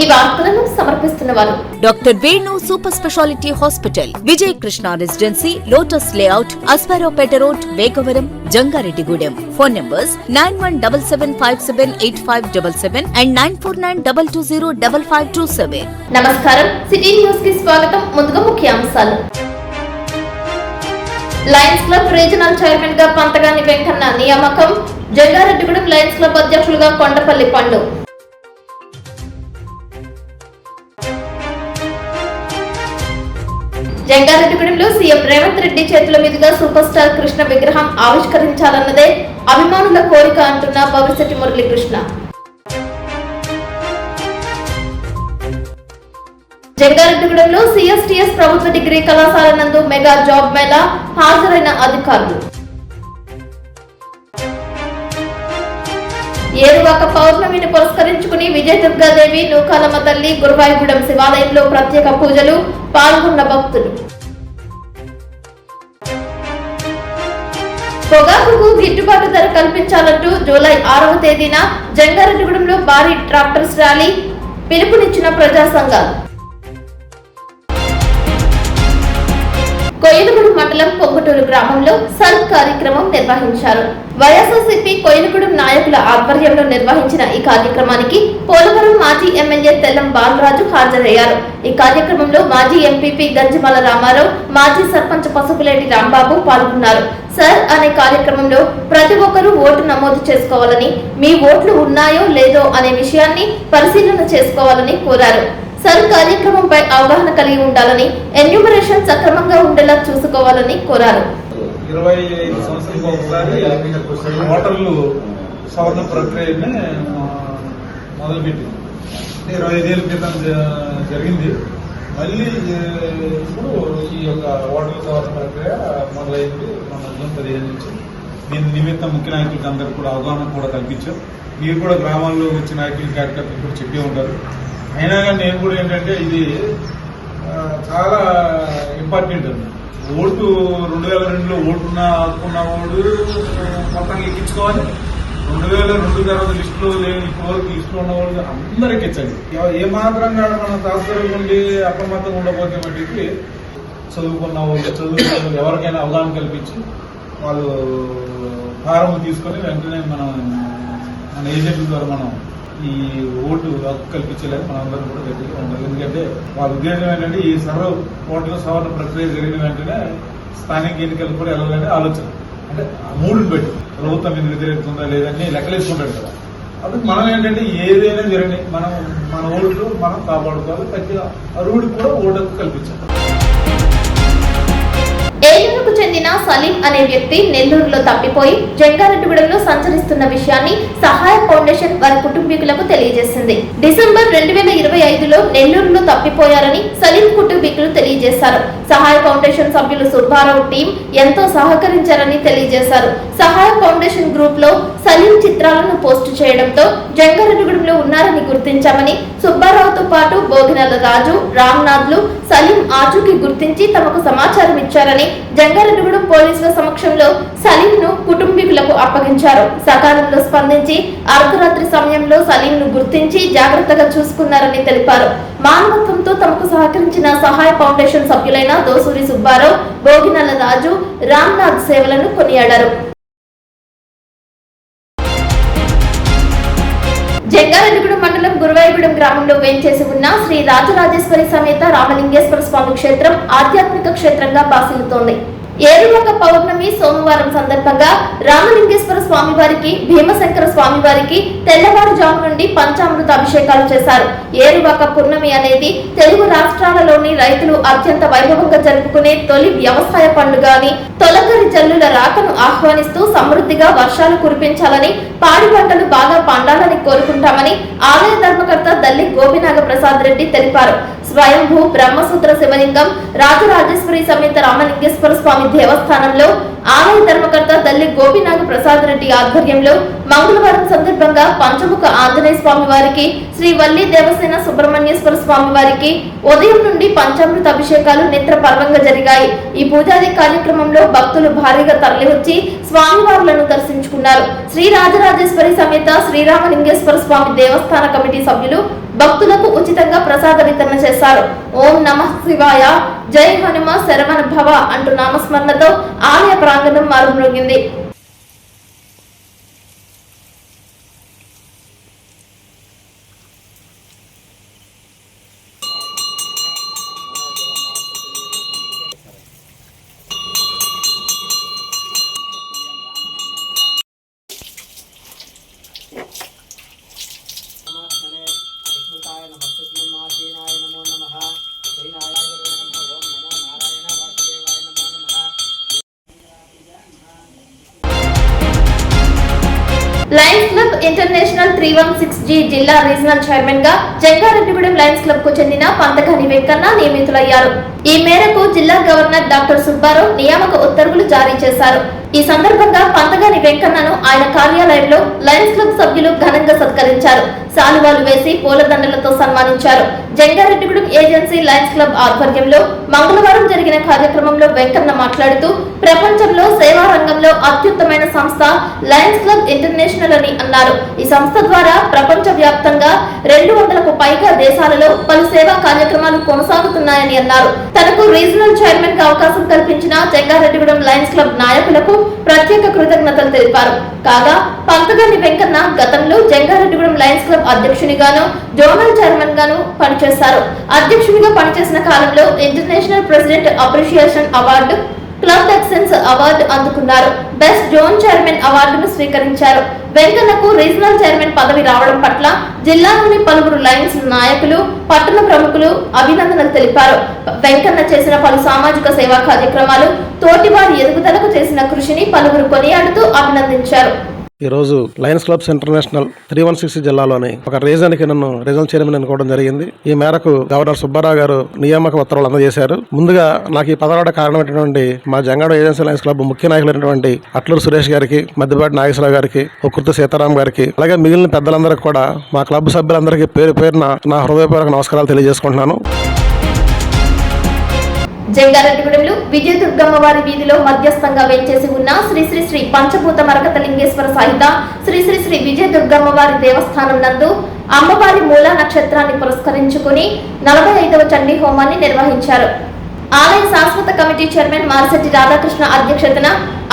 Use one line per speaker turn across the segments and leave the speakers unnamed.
ఈ వార్తలను సమర్పిస్తున్నవారు
doctor Venu super speciality hospital, Vijay Krishna residency, lotus layout, Asparaopeta road, Vegavaram, Jangareddigudem. Phone numbers 9177578577 and 9492205527.
నమస్కారం, సిటీ న్యూస్ కి స్వాగతం. ముందుగా ముఖ్యాంశాలు. లయన్స్ క్లబ్ రీజనల్ చైర్మన్ గా పంతగాని వెంకన్న నియామకం. జంగారెడ్డిగూడెం లయన్స్ క్లబ్ అధ్యక్షులుగా కొండపల్లి పండు. జంగారెడ్డిగూడెంలో సీఎం రేవంత్ రెడ్డి చేతుల మీదుగా సూపర్ స్టార్ కృష్ణ విగ్రహం ఆవిష్కరించాలన్నదే అభిమానుల కోరిక అంటున్న భవిష్యత్తు మురళీకృష్ణ. జంగారెడ్డిగూడెంలో సిఎస్టిఎస్ ప్రభుత్వ డిగ్రీ కళాశాల నందు మెగా జాబ్ మేళా, హాజరైన అధికారులు. ఏరువాక పౌర్ణమిని పురస్కరించుకుని విజయదుర్గాదేవి, నూకాలమ్మ తల్లి, గురువాయిగూడెం శివాలయంలో ప్రత్యేక పూజలు, పాల్గొన్న భక్తులు. పొగాకుకు గిట్టుబాటు ధర కల్పించాలంటూ జూలై 6వ తేదీన జంగారెడ్డిగూడెంలో భారీ ట్రాక్టర్స్ ర్యాలీ పిలుపునిచ్చిన ప్రజా సంఘాలు. కొయ్యలగూడెం మండలం పొంగుటూరు గ్రామంలో సర్వ్ కార్యక్రమం నిర్వహించారు. వైఎస్ఆర్సీపీ కొయ్యలగూడెం నాయకుల ఆధ్వర్యంలో నిర్వహించిన ఈ కార్యక్రమానికి పోలవరం మాజీ ఎమ్మెల్యే తెల్లం బాలరాజు హాజరయ్యారు. ఈ కార్యక్రమంలో మాజీ ఎంపీపీ గంజిమల రామారావు, మాజీ సర్పంచ్ పసుపులేటి రాంబాబు పాల్గొన్నారు. సర్ అనే కార్యక్రమంలో ప్రతి ఒక్కరూ ఓటు నమోదు చేసుకోవాలని, మీ ఓట్లు ఉన్నాయో లేదో అనే విషయాన్ని పరిశీలన చేసుకోవాలని కోరారు. సర్ కార్యక్రమంపై అవగాహన కలిగి ఉండాలని, ఎన్యూమరేషన్ సక్రమంగా ఉండేలా చూసుకోవాలని కోరారు.
25 సంవత్సరాలకు ఒకసారి ఓటర్లు సవరణ ప్రక్రియని మొదలుపెట్టింది. 25 ఏళ్ళ క్రితం జరిగింది. మళ్ళీ ఇప్పుడు ఈ యొక్క ఓటర్ల సవరణ ప్రక్రియ మొదలైంది మన జూన్ 15 నుంచి. దీని నిమిత్తం ముఖ్య నాయకులకి అందరికీ కూడా అవగాహన కూడా కల్పించాం. మీరు కూడా గ్రామాల్లో వచ్చే నాయకులు కార్యకర్తలు కూడా చెప్పే ఉంటారు. అయినా కానీ నేను కూడా ఏంటంటే ఇది చాలా ఇంపార్టెంట్ అండి. ఓటు 2002లో ఓటున్నా ఆదుకున్న ఓటు మొత్తం ఎక్కించుకోవాలి. 2002 తర్వాత లిస్టులో లేని ఇప్పటివరకు లిస్టులో ఉన్న వాళ్ళు అందరికి ఇచ్చాలి. ఏమాత్రం కాదు మనం తాత్పర్యం ఉండి అప్రమత్తంగా ఉండబోతే మట్టికి చదువుకున్న వాళ్ళు ఎవరికైనా అవగాహన కల్పించి వాళ్ళు ఫారం తీసుకొని వెంటనే మన ఏజెంట్ల ద్వారా మనం ఈ ఓటు హక్కు కల్పించలేదు. మనందరం కూడా గట్టిగా ఉండాలి. ఎందుకంటే వాళ్ళ ఉద్దేశం ఏంటంటే ఈ ఓటర్ల సవరణ ప్రక్రియ జరిగిన వెంటనే స్థానిక ఎన్నికలు కూడా వెళ్ళాలని ఆలోచన. అంటే ఆ మూడుని బట్టి ప్రభుత్వం మీద వ్యతిరేకుతుందా లేదని లెక్కలేసుకుంటాడు కదా. అందుకు మనం ఏంటంటే ఏదైనా జరగని మన ఓట్లు మనం కాపాడుకోవాలి. ప్రతి అరువుడికి కూడా ఓటు హక్కు కల్పించాలి.
ఏలూరుకు చెందిన సలీం అనే వ్యక్తి నెల్లూరులో తప్పిపోయి జంగారెడ్డిగూడెంలో సంచరిస్తున్న విషయాన్ని సహాయ ఫౌండేషన్ వారి కుటుంబీకులకు తెలియజేసింది. డిసెంబర్ 2025లో నెల్లూరులో తప్పిపోయారని సలీం కుటుంబీకులు తెలియజేశారు. సహాయ ఫౌండేషన్ సభ్యులు సుబ్బారావు టీం ఎంతో సహకరించారని తెలియజేశారు. సహాయ ఫౌండేషన్ గ్రూప్ లో సలీం చిత్రాలను పోస్టు చేయడంతో జంగారెడ్డిగూడెంలో ఉన్నారని గుర్తించామని, సుబ్బారావుతో పాటు బోగినల రాజు, రామ్నాథ్లు సలీం ఆచూకీ గుర్తించి తమకు సమాచారం ఇచ్చారని జంగారెడ్డిగూడెం పోలీసుల సమక్షంలో సలీం ను కుటుంబీకులకు అప్పగించారు. సకాలంలో స్పందించి అర్ధరాత్రి సమయంలో సలీం ను గుర్తించి జాగ్రత్తగా చూసుకున్నారని తెలిపారు. మానవత్వంతో తమకు సహకరించిన సహాయ ఫౌండేషన్ సభ్యులైన దోసూరి సుబ్బారావు, బోగినల రాజు, రామ్నాథ్ సేవలను కొనియాడారు. జంగారెడ్డిగూడెం మండలం గురువాయిగూడెం గ్రామంలో వేంచేసి ఉన్న శ్రీ రాజరాజేశ్వరి సమేత రామలింగేశ్వర స్వామి క్షేత్రం ఆధ్యాత్మిక క్షేత్రంగా బాసిల్లుతోంది. ఏరువాక పౌర్ణమి సోమవారం సందర్భంగా రామలింగేశ్వర స్వామి వారికి, భీమశంకర స్వామి వారికి తెల్లవారుజాము నుండి పంచామృత అభిషేకాలు చేశారు. ఏరువాక పౌర్ణమి అనేది తెలుగు రాష్ట్రాలలోని రైతులు అత్యంత వైభవంగా జరుపుకునే తొలి వ్యవసాయ పండుగ అని, తొలకరి జల్లుల రాకను ఆహ్వానిస్తూ సమృద్ధిగా వర్షాలు కురిపించాలని, పాడి పంటలు బాగా పండాలని కోరుకుంటామని ఆలయ ధర్మకర్త దల్లి గోపినాగ ప్రసాద్ రెడ్డి తెలిపారు. స్వయంభూ బ్రహ్మసూత్ర శివలింగం రాజరాజేశ్వరి సమేత రామలింగేశ్వర స్వామి దేవస్థానంలో ఆలయ ధర్మకర్త దల్లి గోపినాగ ప్రసాద్ రెడ్డి ఆధ్వర్యంలో మంగళవారం సందర్భంగా పంచముఖ ఆంజనేయ స్వామి వారికి, శ్రీ వల్లి దేవసేన సుబ్రహ్మణ్యేశ్వర స్వామి వారికి ఉదయం నుండి పంచామృత అభిషేకాలు నేత్ర పర్వంగా జరిగాయి. ఈ పూజాది కార్యక్రమంలో భక్తులు భారీగా తరలివచ్చి స్వామివారులను దర్శించుకున్నారు. శ్రీ రాజరాజేశ్వరి సమేత శ్రీరామలింగేశ్వర స్వామి దేవస్థాన కమిటీ సభ్యులు భక్తులకు ఉచితంగా ప్రసాద వితరణ చేశారు. ఓం నమః శివాయ, జై హనుమ శరవణ భవ అంటూ నామస్మరణతో ఆలయ ప్రాంగణం మారుమ్రోగింది. లయన్స్ క్లబ్ ఇంటర్నేషనల్ 316G జిల్లా రీజనల్ చైర్మన్ గా జంగారెడ్డిగూడెం లయన్స్ క్లబ్ కు చెందిన పంతగాని వెంకన్న నియమితులయ్యారు. ఈ మేరకు జిల్లా గవర్నర్ డాక్టర్ సుబ్బారావు నియామక ఉత్తర్వులు జారీ చేశారు. ఈ సందర్భంగా పంతగాని వెంకన్నను ఆయన కార్యాలయంలో లయన్స్ క్లబ్ సభ్యులు ఘనంగా సత్కరించారు. శాలువాలు వేసి పూలదండలతో సన్మానించారు. జంగారెడ్డిగూడెం ఏజెన్సీ లయన్స్ క్లబ్ ఆధ్వర్యంలో మంగళవారం జరిగిన కార్యక్రమంలో వెంకన్న మాట్లాడుతూ ప్రపంచంలో సేవా రంగంలో అత్యుత్తమైన సంస్థ లయన్స్ క్లబ్ ఇంటర్నేషనల్ అని అన్నారు. ఈ సంస్థ ద్వారా ప్రపంచ వ్యాప్తంగా 200కు పైగా దేశాలలో పలు సేవా కార్యక్రమాలు కొనసాగుతున్నాయని అన్నారు. తనకు రీజనల్ చైర్మన్ గా అవకాశం కల్పించిన జంగారెడ్డిగూడెం లయన్స్ క్లబ్ నాయకులకు ప్రత్యేక కృతజ్ఞతలు తెలిపారు. కాగా పంతగాని వెంకన్న గతంలో జంగారెడ్డిగూడెం లయన్స్ క్లబ్ అధ్యక్షునిగాను జోనల్ చైర్మన్ గాను పనిచేశారు. అధ్యక్షునిగా పనిచేసిన కాలంలో international president appreciation award, club excellence award అందుకున్నారు. బెస్ట్ జోన్ చైర్మన్ అవార్డును స్వీకరించారు. వెంకన్నకు రీజనల్ చైర్మన్ పదవి రావడం పట్ల జిల్లాలోని పలువురు లయన్స్ నాయకులు, పట్టణ ప్రముఖులు అభినందనలు తెలిపారు. వెంకన్న చేసిన పలు సామాజిక సేవా కార్యక్రమాలు, తోటివారి ఎదుగుదలకు చేసిన కృషిని పలువురు కొనియాడుతూ అభినందించారు.
ఈరోజు లయన్స్ క్లబ్స్ ఇంటర్నేషనల్ 316 జిల్లాలోని ఒక రీజన్కి నన్ను రీజనల్ చైర్మన్ అనుకోవడం జరిగింది. ఈ మేరకు గవర్నర్ సుబ్బారావు గారు నియామక ఉత్తర్వులు అందజేశారు. ముందుగా నాకు ఈ పదవి కారణమైనటువంటి మా జంగాడ ఏజెన్సీ లయన్స్ క్లబ్ ముఖ్య నాయకులైనటువంటి అట్లూరు సురేష్ గారికి, మద్దిపాటి నాగేశ్వరరావు గారికి, ఒక్కుర్తి సీతారాం గారికి, అలాగే మిగిలిన పెద్దలందరికీ కూడా మా క్లబ్ సభ్యులందరికీ పేరు పేరున నా హృదయపూర్వక నమస్కారాలు తెలియజేసుకుంటున్నాను.
జంగారెడ్డిగూడెంలో విజయదుర్గమ్మవారి వీధిలో మధ్యస్థంగా వేంచేసి ఉన్న శ్రీ శ్రీ శ్రీ పంచభూత మరకత లింగేశ్వర సహిత శ్రీ శ్రీ శ్రీ విజయదుర్గమ్మవారి దేవస్థానం నందు అమ్మవారి మూల నక్షత్రాన్ని పురస్కరించుకుని 45వ చండీ హోమాన్ని నిర్వహించారు. ఆలయ శాశ్వత కమిటీ చైర్మన్ మారిశెట్టి రాధాకృష్ణ అధ్యక్షతన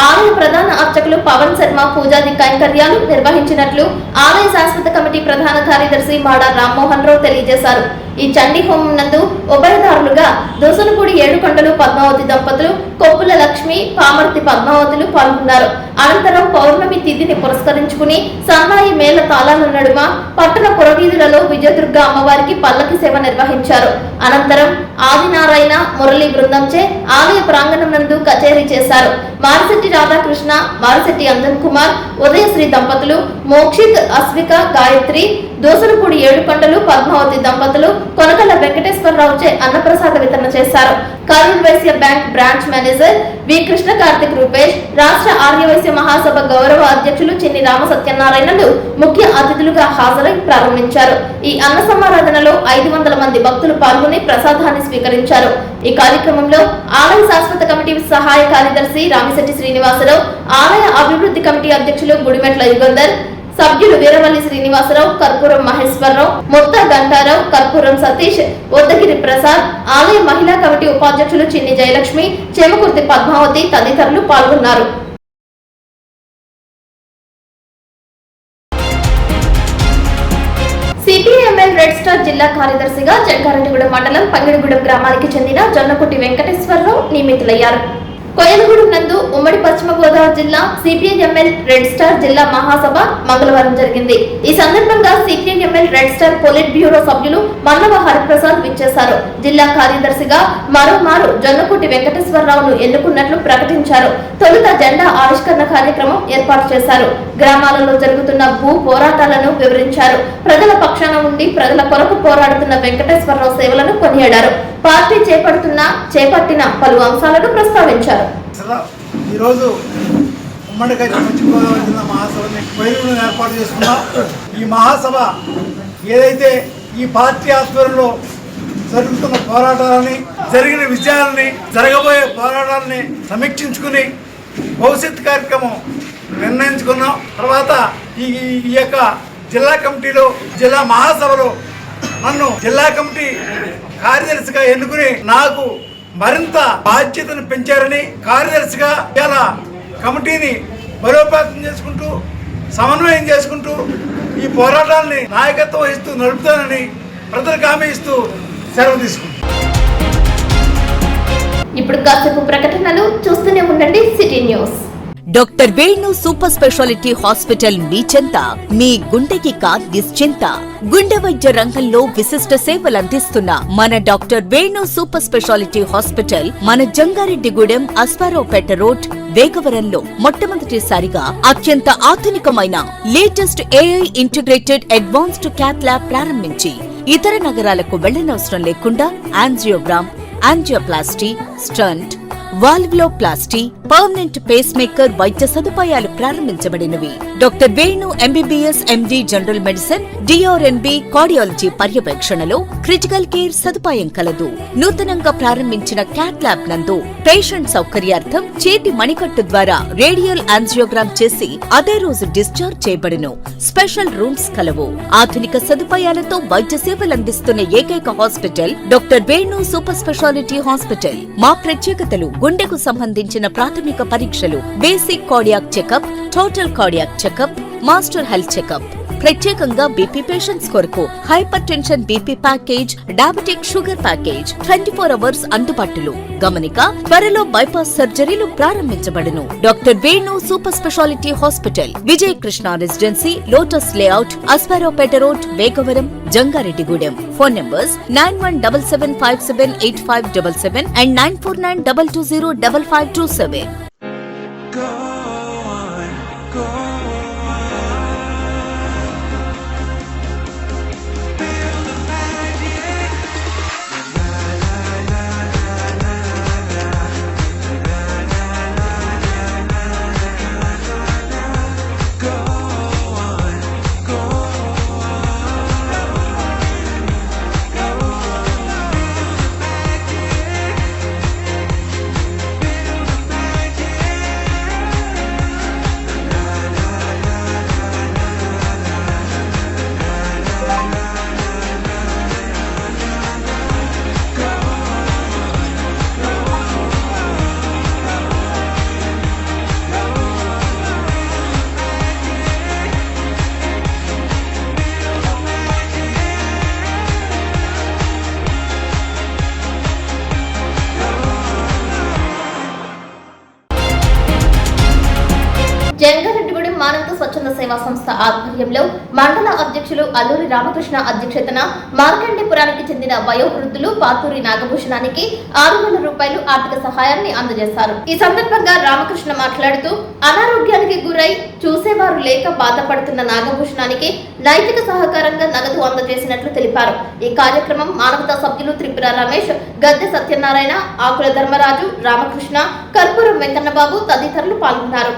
ఆలయ ప్రధాన అర్చకులు పవన్ శర్మ పూజాది కైంకర్యాలు నిర్వహించినట్లు ఆలయ శాశ్వత కమిటీ ప్రధాన కార్యదర్శి మాడా రామ్మోహన్ రావు తెలియజేశారు. ఈ చండీ హోమం నందు ఉభయదారులుగా దోసలపూడి ఏడుకొండలు పద్మావతి దంపతులు, కొప్పుల లక్ష్మి, పామర్తి పద్మావతులు పాల్గొన్నారు. అనంతరం పౌర్ణమి తిథిని పురస్కరించుకుని సన్నాయి మేళ తాళాల నడుమ పట్టణ పురవీధులలో విజయదుర్గ అమ్మవారికి పల్లకి సేవ నిర్వహించారు. అనంతరం ఆదినారాయణ మురళి బృందంచే ఆలయ ప్రాంగణం నందు కచేరీ చేశారు. మారిశెట్టి రాధాకృష్ణ, మారిశెట్టి అంజన్ కుమార్, ఉదయశ్రీ దంపతులు, మోక్షిత్, అస్విక, గాయత్రి, దోసలపూడి ఏడుకొండలు పద్మావతి దంపతులు కొనకల వెంకటేశ్వరరావుచే అన్నప్రసాద వితరణ చేశారు. Karur Vysya bank branch manager V Krishna Karthik Rupesh, రాష్ట్ర ఆర్యవైశ్య మహాసభ గౌరవ అధ్యక్షులు చిన్ని రామ సత్యనారాయణలు ముఖ్య అతిథులుగా హాజరై ప్రారంభించారు. ఈ అన్న సమారాధనలో 500 మంది భక్తులు పాల్గొని ప్రసాదాన్ని స్వీకరించారు. ఈ కార్యక్రమంలో ఆలయ శాశ్వత కమిటీ సహాయ కార్యదర్శి రామిశెట్టి శ్రీనివాసరావు, ఆలయ అభివృద్ధి కమిటీ అధ్యక్షులు గుడిమెట్ల యుగంధర్, సభ్యులు వీరవల్లి శ్రీనివాసరావు, కర్పూరం మహేశ్వరరావు, మొత్త గంటారావు, కర్పూరం సతీష్, ఉద్దగిరి ప్రసాద్, ఆలయ మహిళా కమిటీ ఉపాధ్యక్షులు చిన్ని జయలక్ష్మి, చేమకుర్తి పద్మావతి తదితరులు పాల్గొన్నారు. సిపిఐఎంఎల్ రెడ్ స్టార్ జిల్లా కార్యదర్శిగా జంగారెడ్డిగూడెం మండలం పంగిడిగూడెం గ్రామానికి చెందిన జొన్నకుటి వెంకటేశ్వరరావు నియమితులయ్యారు. కోయలగూడెం నందు ఉమ్మడి పశ్చిమ గోదావరి జిల్లా సిపిఐఎంఎల్ రెడ్ స్టార్ జిల్లా మహాసభ మంగళవారం జరిగింది. ఈ సందర్భంగా CPIML red star polit bureau సభ్యులు మన్నవ హరిప్రసాద్ విచ్చేశారు. జిల్లా కార్యదర్శిగా మరోమారు జొన్నకుటి వెంకటేశ్వరరావును ఎన్నుకున్నట్లు ప్రకటించారు. తొలుత జెండా ఆవిష్కరణ కార్యక్రమం ఏర్పాటు చేశారు. గ్రామాలలో జరుగుతున్న భూ పోరాటాలను వివరించారు. ప్రజల పక్షాన ఉండి ప్రజల కొరకు పోరాడుతున్న వెంకటేశ్వరరావు సేవలను కొనియాడారు. పార్టీ చేపట్టిన పలు అంశాలను ప్రస్తావించారు.
ఈరోజు ఉమ్మడి పశ్చిమ గోదావరి జిల్లా మహాసభని కోయలగూడెంలో ఏర్పాటు చేసుకున్నాం. ఈ మహాసభ ఏదైతే ఈ పార్టీ ఆధ్వర్యంలో జరుగుతున్న పోరాటాలని, జరిగిన విజయాలని, జరగబోయే పోరాటాలని సమీక్షించుకుని భవిష్యత్ కార్యక్రమం నిర్ణయించుకున్నాం. తర్వాత ఈ యొక్క జిల్లా కమిటీలో, జిల్లా మహాసభలో నన్ను జిల్లా కమిటీ కార్యదర్శిగా ఎన్నుకుని నాకు మరింత బాధ్యతను పెంచారని, కార్యదర్శిగా ఇలా కమిటీని బలోపేతం చేసుకుంటూ సమన్వయం చేసుకుంటూ ఈ పోరాటాన్ని నాయకత్వం వహిస్తూ నడుపుతానని ప్రజలకు హామీ ఇస్తూ సెలవు తీసుకుంటాను.
ఇప్పుడు కాసేపు ప్రకటనలు చూస్తూనే ఉండండి city news.
Doctor Venu super speciality hospital మీ చెంత, మీ గుండెకి నిశ్చింత. గుండె వైద్య రంగంలో విశిష్ట సేవలందిస్తున్న మన doctor Venu super speciality hospital మన జంగారెడ్డిగూడెం అస్పారావుపేట రోడ్ వేగవరంలో మొట్టమొదటిసారిగా అత్యంత ఆధునికమైన latest AI integrated advanced cath lab ప్రారంభించి ఇతర నగరాలకు వెళ్లనవసరం లేకుండా angiogram, angioplasty, stent, valvuloplasty, permanent pacemaker వైద్య సదుపాయాలు ప్రారంభించబడినవి. Doctor Venu MBBS MD general medicine, DrNB cardiology పర్యవేక్షణలో క్రిటికల్ కేర్ సదుపాయం కలదు. నూతనంగా ప్రారంభించిన క్యాట్ ల్యాబ్ నందు పేషెంట్ సౌకర్యార్థం చేతి మణికట్టు ద్వారా రేడియల్ యాంజియోగ్రామ్ చేసి అదే రోజు డిశ్చార్జ్ చేయబడును. స్పెషల్ రూమ్స్ కలవు. ఆధునిక సదుపాయాలతో వైద్య సేవలందిస్తున్న ఏకైక hospital doctor Venu super speciality hospital. మా ప్రత్యేకతలు: గుండెకు సంబంధించిన ప్రాథమిక పరీక్షలు, basic cardiac checkup, total cardiac checkup, master health checkup. ప్రత్యేకంగా బీపీ పేషెంట్స్ కొరకు hypertension BP package, diabetic sugar package 24 hours అందుబాటులో. గమనిక: త్వరలో బైపాస్ సర్జరీలు ప్రారంభించబడును. Doctor Venu super speciality hospital, Vijaya Krishna residency, lotus layout, Asparaopeta road, Vegavaram, Jangareddigudem. Phone numbers 9177578577 and 9492205527.
Jangareddigudem మానవత స్వచ్ఛంద సేవా సంస్థ ఆధ్వర్యంలో మండల అధ్యక్షులు అల్లూరి రామకృష్ణ అధ్యక్షతన మార్కండేపురానికి చెందిన వయోవృద్ధులు పాతూరి నాగభూషణానికి 6,000 రూపాయలు ఆర్థిక సహాయాన్ని అందజేశారు. ఈ సందర్భంగా రామకృష్ణ మాట్లాడుతూ, అనారోగ్యానికి గురై చూసేవారు లేక బాధపడుతున్న నాగభూషణానికి నైతిక సహకారంగా నగదు అందజేసినట్లు తెలిపారు. ఈ కార్యక్రమం మానవతా సభ్యులు త్రిపుర రమేష్, గద్దె సత్యనారాయణ, ఆకుల ధర్మరాజు, రామకృష్ణ, కర్పూరం వెంకన్నబాబు తదితరులు పాల్గొన్నారు.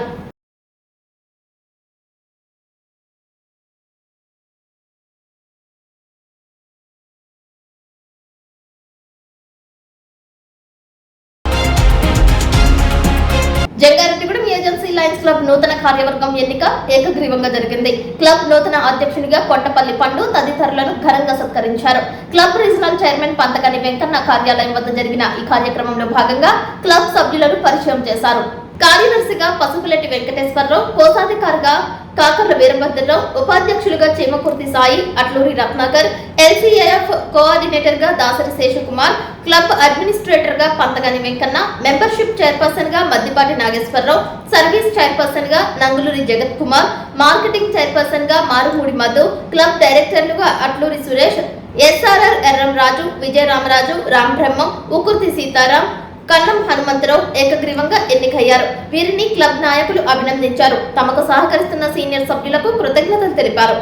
జంగారెడ్డిగూడెం ఏజెన్సీ లయన్స్ క్లబ్ నూతన కార్యవర్గం ఎన్నిక ఏకగ్రీవంగా జరిగింది. క్లబ్ నూతన అధ్యక్షునిగా కొట్టపల్లి పండు తదితరులను ఘనంగా సత్కరించారు. క్లబ్ రీజనల్ చైర్మన్ పంతకని వెంకన్న కార్యాలయం వద్ద జరిగిన ఈ కార్యక్రమంలో భాగంగా క్లబ్ సభ్యులను పరిచయం చేశారు. కార్యదర్శిగా పసుపులెట్టి వెంకటేశ్వరరావు, కోశాధికారిగా కాకర్ల వీరభద్రరావు, ఉపాధ్యక్షులుగా చేమకుర్తి సాయి, అట్లూరి రత్నాకర్, ఎల్సీఏఎఫ్ కోఆర్డినేటర్ గా దాసరి శేషకుమార్, క్లబ్ అడ్మినిస్ట్రేటర్ గా పంతగాని వెంకన్న, మెంబర్షిప్ చైర్పర్సన్ గా మద్దిపాటి నాగేశ్వరరావు, సర్వీస్ చైర్పర్సన్ గా నంగులూరి జగత్ కుమార్, మార్కెటింగ్ చైర్పర్సన్ గా మారుమూడి మధు, క్లబ్ డైరెక్టర్లుగా అట్లూరి సురేష్, ఎస్ఆర్ఆర్ ఎర్రం రాజు, విజయరామరాజు, రామ్ బ్రహ్మం, ఉకుర్తి సీతారాం, కన్నం హనుమంతరావు ఏకగ్రీవంగా ఎన్నికయ్యారు. వీరిని క్లబ్ నాయకులు అభినందించారు. తమకు సహకరిస్తున్న సీనియర్ సభ్యులకు కృతజ్ఞతలు తెలిపారు.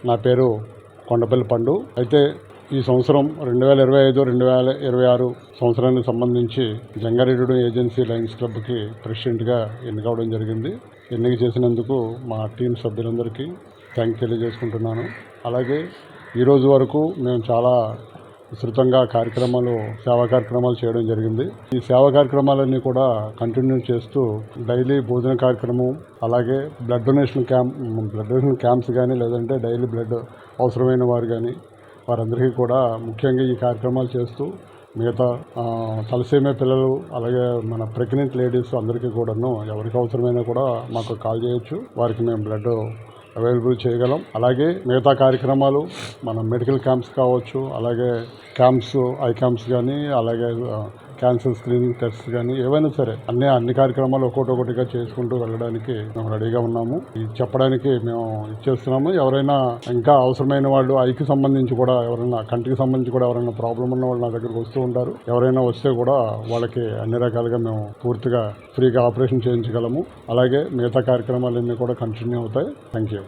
నా పేరు కొండపల్లి పండు. అయితే ఈ సంవత్సరం 2025-2026 సంవత్సరానికి సంబంధించి జంగారెడ్డిగూడెం ఏజెన్సీ లయన్స్ క్లబ్కి ప్రెసిడెంట్గా ఎన్నికవడం జరిగింది. ఎన్నిక చేసినందుకు మా టీం సభ్యులందరికీ థ్యాంక్స్ తెలియజేసుకుంటున్నాను. అలాగే ఈరోజు వరకు మేము చాలా విస్తృతంగా సేవా కార్యక్రమాలు చేయడం జరిగింది. ఈ సేవా కార్యక్రమాలన్నీ కూడా కంటిన్యూ చేస్తూ డైలీ భోజన కార్యక్రమం, అలాగే బ్లడ్ డొనేషన్ క్యాంప్స్ కానీ, లేదంటే డైలీ బ్లడ్ అవసరమైన వారు కానీ, వారందరికీ కూడా ముఖ్యంగా ఈ కార్యక్రమాలు చేస్తూ మిగతా తలసేమియా పిల్లలు అలాగే మన ప్రెగ్నెంట్ లేడీస్ అందరికీ కూడాను ఎవరికి అవసరమైనా కూడా మాకు కాల్ చేయొచ్చు. వారికి మేము బ్లడ్ అవైలబుల్ చేయగలం. అలాగే మిగతా కార్యక్రమాలు మన మెడికల్ క్యాంప్స్ కావచ్చు, అలాగే క్యాంప్స్ ఐ క్యాంప్స్ కానీ, అలాగే క్యాన్సర్ స్క్రీనింగ్ టెస్ట్ కానీ ఏవైనా సరే అన్ని కార్యక్రమాలు ఒక్కొక్కటిగా చేసుకుంటూ వెళ్ళడానికి మేము రెడీగా ఉన్నాము. ఇది చెప్పడానికి మేము ఇచ్చేస్తున్నాము. ఎవరైనా ఇంకా అవసరమైన వాళ్ళు ఐకి సంబంధించి కూడా ఎవరైనా కంటికి సంబంధించి కూడా ఎవరైనా ప్రాబ్లం ఉన్న వాళ్ళు నా దగ్గరకు వస్తూ ఉంటారు. ఎవరైనా వస్తే కూడా వాళ్ళకి అన్ని రకాలుగా మేము పూర్తిగా ఫ్రీగా ఆపరేషన్ చేయించగలము. అలాగే మిగతా కార్యక్రమాలన్నీ కూడా కంటిన్యూ అవుతాయి. Thank you.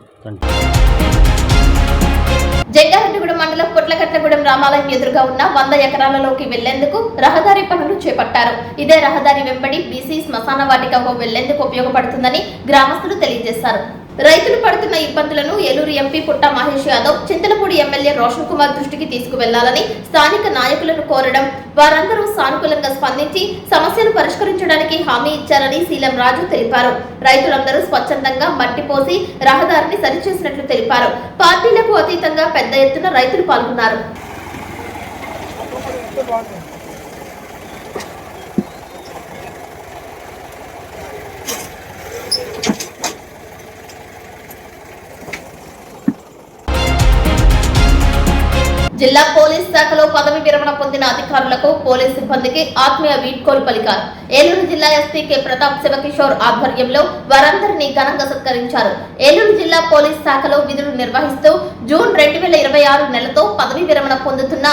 జంగారెడ్డిగూడెం మండలం పొట్లకట్లగూడెం రామాలయం ఎదురుగా ఉన్న 100 ఎకరాలలోకి వెళ్లేందుకు రహదారి పనులు చేపట్టారు. ఇదే రహదారి వెంబడి బీసీ శ్మశాన వాటికకు వెళ్లేందుకు ఉపయోగపడుతుందని గ్రామస్తులు తెలియజేశారు. రైతులు పడుతున్న ఇబ్బందులను ఏలూరు ఎంపీ పుట్ట మహేష్ యాదవ్, చింతలపూడి ఎమ్మెల్యే రోషన్ కుమార్ దృష్టికి తీసుకువెళ్లాలని స్థానిక నాయకులను కోరడం, వారందరూ సానుకూలంగా స్పందించి సమస్యలు పరిష్కరించడానికి హామీ ఇచ్చారని సీలం రాజు తెలిపారు. రైతులందరూ స్వచ్ఛందంగా మట్టి పోసి రహదారిని సరిచేసినట్లు తెలిపారు. పార్టీలకు అతీతంగా పెద్ద ఎత్తున రైతులు పాల్గొన్నారు. జిల్లా పోలీస్ శాఖలో పదవి విరమణ పొందిన అధికారులకు పోలీస్ సిబ్బందికి ఆత్మీయ వీడ్కోలు పలికారు. ఏలూరు జిల్లా ఎస్పీ కె ప్రతాప్ శివకిషోర్ ఆధ్వర్యంలో వారందరినీ ఘనంగా సత్కరించారు. ఏలూరు జిల్లా పోలీస్ శాఖలో విధులు నిర్వహిస్తూ జూన్ 2026 నెలతో పదవి విరమణ పొందుతున్న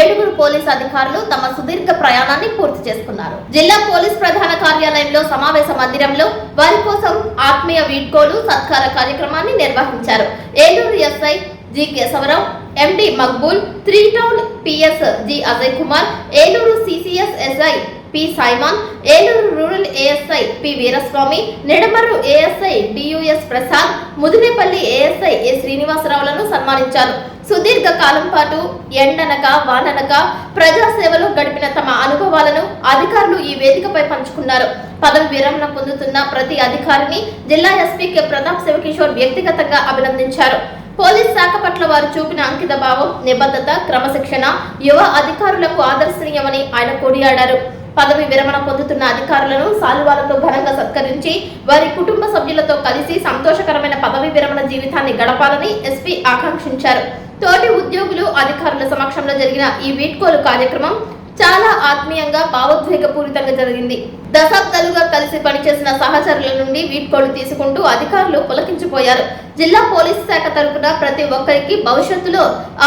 7 పోలీస్ అధికారులు తమ సుదీర్ఘ ప్రయాణాన్ని పూర్తి చేసుకున్నారు. జిల్లా పోలీస్ ప్రధాన కార్యాలయంలో సమావేశ మందిరంలో వారి కోసం ఆత్మీయ వీడ్కోలు సత్కార కార్యక్రమాన్ని నిర్వహించారు. Eluru SI G Kesavarao, MD Maqbool, 3 town PS G Ajay Kumar, Eluru CCS SI P Simon, Eluru rural ASI P Veeraswamy, Nidamarru ASI DUS Prasad, Mudinepalli ASI A శ్రీనివాసరావులను సన్మానించారు. సుదీర్ఘ కాలం పాటు ఎండనక వాననక ప్రజాసేవలో గడిపిన తమ అనుభవాలను అధికారులు ఈ వేదికపై పంచుకున్నారు. పదవి విరమణ పొందుతున్న ప్రతి అధికారిని జిల్లా ఎస్పీ కె ప్రతాప్ శివకిషోర్ వ్యక్తిగతంగా అభినందించారు. పోలీస్ శాఖ పట్ల వారు చూపిన అంకిత భావం, నిబద్ధత, క్రమశిక్షణ యువ అధికారులకు ఆదర్శనీయమని ఆయన కొనియాడారు. పదవి విరమణ పొందుతున్న అధికారులను సాలువాలతో ఘనంగా సత్కరించి వారి కుటుంబ సభ్యులతో కలిసి సంతోషకరమైన పదవి విరమణ జీవితాన్ని గడపాలని ఎస్పీ ఆకాంక్షించారు. తోటి ఉద్యోగులు, అధికారుల సమక్షంలో జరిగిన ఈ వీడ్కోలు కార్యక్రమం చాలా ఆత్మీయంగా, భావోద్వేగపూరితంగా జరిగింది. దశాబ్దాలుగా కలిసి పనిచేసిన సహచరుల నుండి వీడ్కోలు తీసుకుంటూ అధికారులు పులకించిపోయారు. జిల్లా పోలీసు శాఖ తరపున ప్రతి ఒక్కరికి భవిష్యత్తులో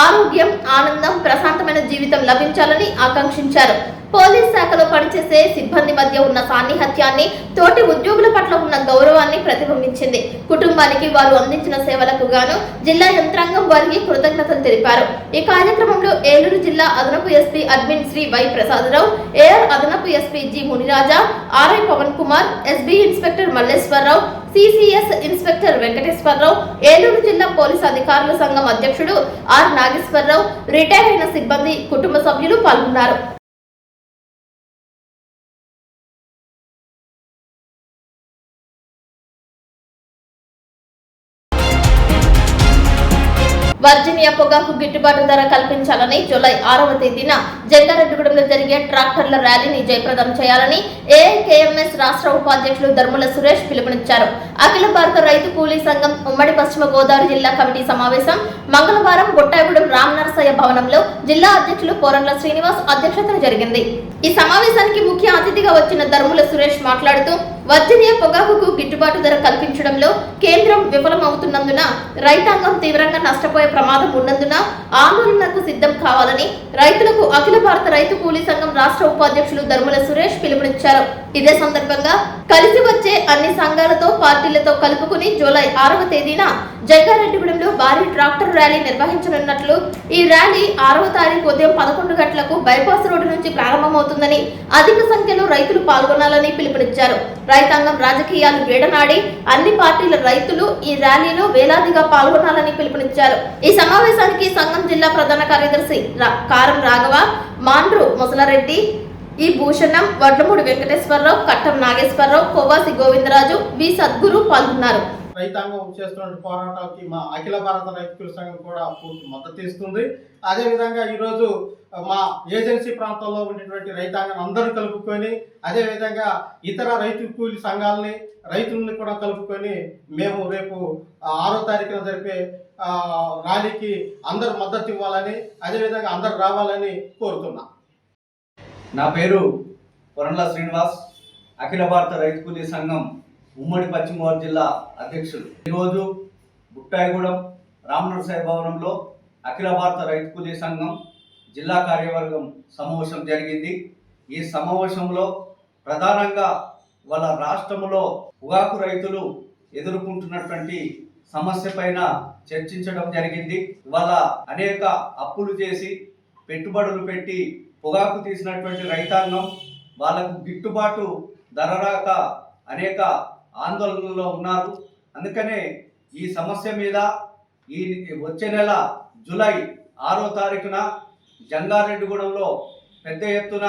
ఆరోగ్యం, ఆనందం, ప్రశాంతమైన జీవితం లభించాలని ఆకాంక్షించారు. పోలీస్ శాఖలో పనిచేసే సిబ్బంది మధ్య ఉన్న సాన్నిహిత్యాన్ని, తోటి ఉద్యోగుల పట్ల ఉన్న గౌరవాన్ని ప్రతిబింబించింది. కుటుంబానికి వారు అందించిన సేవలకు గాను జిల్లా యంత్రాంగం వారికి కృతజ్ఞతలు తెలిపారు. ఈ కార్యక్రమంలో ఏలూరు జిల్లా అదనపు SP admin Shri Y Prasadarao, AR అదనపు SP G Muniraja, RI Pavan Kumar, SB inspector Malleswararao, CCS inspector Venkateswararao, Eluru జిల్లా పోలీసు అధికారుల సంఘం అధ్యక్షుడు ఆర్ నాగేశ్వరరావు, రిటైర్ అయిన సిబ్బంది, కుటుంబ సభ్యులు పాల్గొన్నారు. వర్జీనియా పొగాకు గిట్టుబాటు ధర కల్పించాలని జూలై 6వ తేదీన జంగారెడ్డిగూడెంలో జరిగే ట్రాక్టర్ల ర్యాలీని జయప్రదం చేయాలని ఏఐకేఎంఎస్ రాష్ట్ర ఉపాధ్యక్షులు ధర్ముల సురేష్ పిలుపునిచ్చారు. అఖిల భారత రైతు కూలీ సంఘం ఉమ్మడి పశ్చిమ గోదావరి జిల్లా కమిటీ సమావేశం మంగళవారం బొట్టాయిగూడెం రామనరసయ్య భవనంలో జిల్లా అధ్యక్షులు పోరంల శ్రీనివాస్ అధ్యక్షతన జరిగింది. ఈ సమావేశానికి ముఖ్య అతిథిగా వచ్చిన ధర్ముల సురేష్ మాట్లాడుతూ వర్జీనియా పొగాకుకు గిట్టుబాటు ధర కల్పించడంలో కేంద్రం విఫలమవుతున్నందున రైతాంగం తీవ్రంగా నష్టపోయే ప్రమాదం ఉన్నందున ఆందోళనకు సిద్ధం కావాలని రైతులకు అఖిల భారత రైతు కూలీ సంఘం రాష్ట్ర ఉపాధ్యక్షులు ధర్ముల సురేష్ పిలుపునిచ్చారు. ఇదే సందర్భంగా కలిసి వచ్చే అన్ని సంఘాలతో, పార్టీలతో కలుపుకుని జూలై 6వ తేదీన జంగారెడ్డిగూడెంలో భారీ ట్రాక్టర్ ర్యాలీ నిర్వహించనున్నట్లు, ఈ ర్యాలీ 6వ తారీఖు ఉదయం 11 గంటలకు బైపాస్ రోడ్డు నుంచి ప్రారంభమవుతుందని, అధిక సంఖ్యలో రైతులు పాల్గొనాలని పిలుపునిచ్చారు. రైతాంగం రాజకీయాలు వీడనాడి అన్ని పార్టీల రైతులు ఈ ర్యాలీలో వేలాదిగా పాల్గొనాలని పిలుపునిచ్చారు. ఈ సమావేశానికి సంఘం జిల్లా ప్రధాన కార్యదర్శి కారం రాఘవ, మాండ్రు ముసలారెడ్డి, ఈ భూషణం, వడ్లమూడి వెంకటేశ్వరరావు, కట్టం నాగేశ్వరరావు, కోవాసి గోవిందరాజు, బి సద్గురు పాల్గొన్నారు.
రైతాంగం చేస్తున్న పోరాటాలకి మా అఖిల భారత రైతు సంఘం కూడా పూర్తి మద్దతు ఇస్తుంది. అదేవిధంగా ఈరోజు మా ఏజెన్సీ ప్రాంతంలో ఉన్నటువంటి రైతాంగం అందరూ కలుపుకొని, అదేవిధంగా ఇతర రైతు కూలి సంఘాలని రైతులని కూడా కలుపుకొని మేము రేపు 6వ తారీఖున జరిపే ర్యాలీకి అందరూ మద్దతు ఇవ్వాలని, అదేవిధంగా అందరూ రావాలని కోరుతున్నాం.
నా పేరు పొరంల శ్రీనివాస్, అఖిల భారత రైతు కూలీ సంఘం ఉమ్మడి పశ్చిమ గోదావరి జిల్లా అధ్యక్షులు. ఈరోజు బుట్టాయిగూడెం రామనరసాయి భవనంలో అఖిల భారత రైతు కూలీ సంఘం జిల్లా కార్యవర్గం సమావేశం జరిగింది. ఈ సమావేశంలో ప్రధానంగా వాళ్ళ రాష్ట్రంలో పొగాకు రైతులు ఎదుర్కొంటున్నటువంటి సమస్య పైన చర్చించడం జరిగింది. ఇవాళ అనేక అప్పులు చేసి పెట్టుబడులు పెట్టి పొగాకు తీసినటువంటి రైతాంగం వాళ్ళకు గిట్టుబాటు ధర రాక అనేక ఆందోళనలో ఉన్నారు. అందుకనే ఈ సమస్య మీద ఈ వచ్చే నెల జూలై 6వ తారీఖున జంగారెడ్డిగూడెంలో పెద్ద ఎత్తున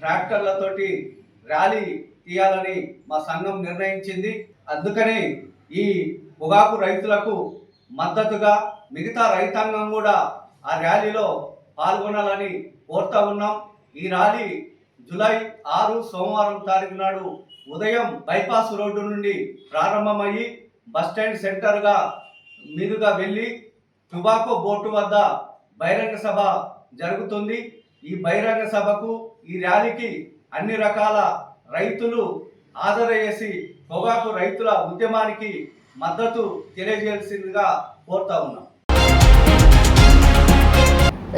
ట్రాక్టర్లతోటి ర్యాలీ తీయాలని మా సంఘం నిర్ణయించింది. అందుకని ఈ పొగాకు రైతులకు మద్దతుగా మిగతా రైతాంగం కూడా ఆ ర్యాలీలో పాల్గొనాలని కోరుతా ఉన్నాం. ఈ ర్యాలీ జూలై 6 సోమవారం తారీఖు నాడు ఉదయం బైపాస్ రోడ్డు నుండి ప్రారంభమయ్యి బస్టాండ్ సెంటర్గా మీదుగా వెళ్ళి టుబాకో బోర్డు వద్ద బహిరంగ సభ జరుగుతుంది. ఈ బహిరంగ సభకు ఈ ర్యాలీకి అన్ని రకాల రైతులు హాజరయ్యేసి పొగాకు రైతుల ఉద్యమానికి మద్దతు తెలియజేయాల్సిందిగా కోరుతా ఉన్నాం.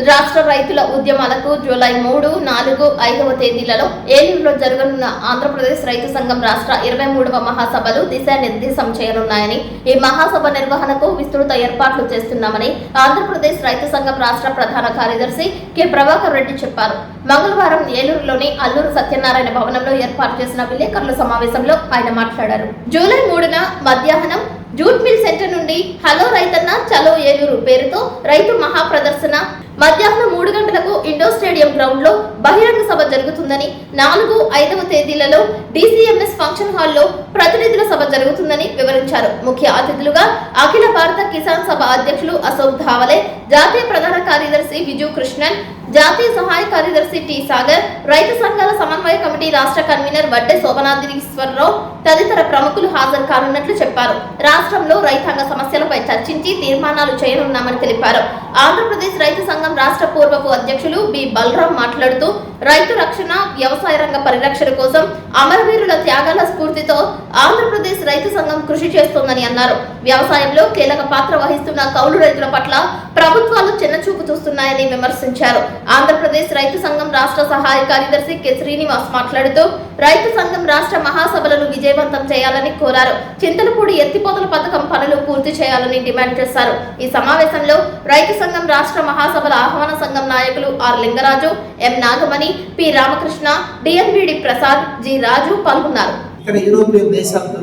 రాష్ట్ర రైతుల ఉద్యమాలకు జూలై 3, 4, 5వ తేదీలలో ఏలూరులో జరగనున్న ఆంధ్రప్రదేశ్ రైతు సంఘం రాష్ట్ర 23వ మహాసభలు దిశానిర్దేశం చేయనున్నాయని, ఈ మహాసభ నిర్వహణకు విస్తృత ఏర్పాట్లు చేస్తున్నామని ఆంధ్రప్రదేశ్ రైతు సంఘం రాష్ట్ర ప్రధాన కార్యదర్శి కె ప్రభాకర్ రెడ్డి చెప్పారు. మంగళవారం ఏలూరులోని అల్లూరు సత్యనారాయణ భవనంలో ఏర్పాటు చేసిన విలేకరుల సమావేశంలో ఆయన మాట్లాడారు. జూలై 3న మధ్యాహ్నం జూట్ మిల్ సెంటర్ నుండి హలో రైతన్న చలో ఏలూరు పేరుతో రైతు మహాప్రదర్శన, మధ్యాహ్నం 3 గంటలకు ఇండోర్ స్టేడియం గ్రౌండ్ లో బహిరంగ సభ జరుగుతుందని, 4, 5వ తేదీలలో DCMS ఫంక్షన్ హాల్లో ప్రతినిధుల సభ జరుగుతుందని వివరించారు. ముఖ్య అతిథులుగా అఖిల భారత కిసాన్ సభ అధ్యక్షులు అశోక్ ధావలే, జాతీయ ప్రధాన కార్యదర్శి విజు కృష్ణన్, జాతీయ సహాయ కార్యదర్శి టి సాగర్, రైతు సంఘాల సమన్వయ కమిటీ రాష్ట్ర కన్వీనర్ వడ్డే శోభనాద్రీశ్వరరావు తదితర ప్రముఖులు హాజరు కానున్నట్లు చెప్పారు. రాష్ట్రంలో రైతాంగ సమస్యలపై చర్చించి తీర్మానాలు చేయనున్నామని తెలిపారు. ఆంధ్రప్రదేశ్ రైతు సంఘం రాష్ట్ర పూర్వపు అధ్యక్షులు బి బలరాం మాట్లాడుతూ రైతు రక్షణ, వ్యవసాయ రంగ పరిరక్షణ కోసం అమరవీరుల త్యాగాల స్ఫూర్తితో ఆంధ్రప్రదేశ్ రైతు సంఘం కృషి చేస్తోందని అన్నారు. వ్యవసాయంలో కీలక పాత్ర వహిస్తున్న కౌలు రైతుల పట్ల ప్రభుత్వాలు చిన్నచూపు చూస్తున్నాయని విమర్శించారు. ఆంధ్రప్రదేశ్ రైతు సంఘం రాష్ట్ర సహాయ కార్యదర్శి కె శ్రీనివాస్ మాట్లాడుతూ రైతు సంఘం రాష్ట్ర మహాసభలను విజయవంతం చేయాలని కోరారు. చింతలపూడి ఎత్తిపోతల పథకం పనులు పూర్తి చేయాలని డిమాండ్ చేశారు. ఈ సమావేశంలో రైతు సంఘం రాష్ట్ర మహాసభల ఆహ్వాన సంఘం నాయకులు R Lingaraju, M Nagamani, P Ramakrishna, DNBD Prasad, G Raju పాల్గొన్నారు.
ఇక్కడ యూరోపియన్ దేశాలతో